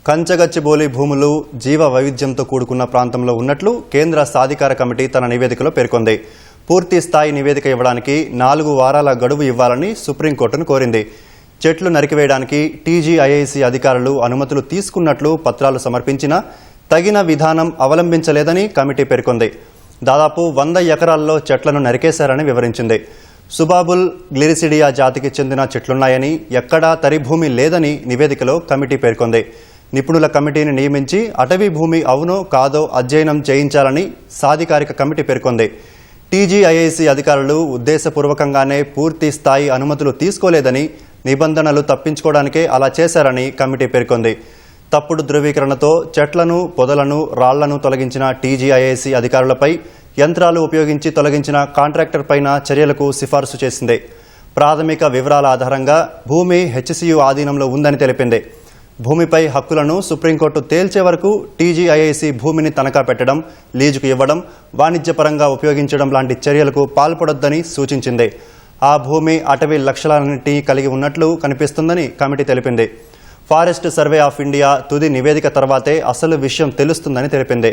కంచగచ్చిబౌలి భూములు జీవ వైవిధ్యంతో కూడుకున్న ప్రాంతంలో ఉన్నట్లు కేంద్ర సాధికార కమిటీ తన నివేదికలో పేర్కొంది. పూర్తి స్థాయి నివేదిక ఇవ్వడానికి 4 వారాల గడువు ఇవ్వాలని సుప్రీంకోర్టును కోరింది. చెట్లు నరికివేయడానికి టీజీఐఐసీ అధికారులు అనుమతులు తీసుకున్నట్లు పత్రాలు సమర్పించినా తగిన విధానం అవలంబించలేదని కమిటీ పేర్కొంది. దాదాపు 100 ఎకరాల్లో చెట్లను నరికేశారని వివరించింది. సుబాబుల్ గ్లిరిసిడియా జాతికి చెందిన చెట్లున్నాయని, ఎక్కడా తరిభూమి లేదని నివేదికలో కమిటీ పేర్కొంది. నిపుణుల కమిటీని నియమించి అటవీ భూమి అవునో కాదో అధ్యయనం చేయించాలని సాధికారిక కమిటీ పేర్కొంది. టీజీఐఐసీ అధికారులు ఉద్దేశపూర్వకంగానే పూర్తి స్థాయి అనుమతులు తీసుకోలేదని, నిబంధనలు తప్పించుకోవడానికే అలా చేశారని కమిటీ పేర్కొంది. తప్పుడు ధృవీకరణతో చెట్లను, పొదలను, రాళ్లను తొలగించిన టీజీఐఐసీ అధికారులపై యంత్రాలు ఉపయోగించి తొలగించిన కాంట్రాక్టర్ పైన చర్యలకు సిఫార్సు చేసింది. ప్రాథమిక వివరాల ఆధారంగా భూమి హెచ్సియు ఆధీనంలో ఉందని తెలిపింది. భూమిపై హక్కులను సుప్రీంకోర్టు తేల్చే వరకు టీజీఐఐసీ భూమిని తనఖా పెట్టడం, లీజుకు ఇవ్వడం, వాణిజ్యపరంగా ఉపయోగించడం లాంటి చర్యలకు పాల్పడొద్దని సూచించింది. ఆ భూమి అటవీ లక్షణాలన్నింటినీ కలిగి ఉన్నట్లు కనిపిస్తుందని కమిటీ తెలిపింది. ఫారెస్ట్ సర్వే ఆఫ్ ఇండియా తుది నివేదిక తర్వాతే అసలు విషయం తెలుస్తుందని తెలిపింది.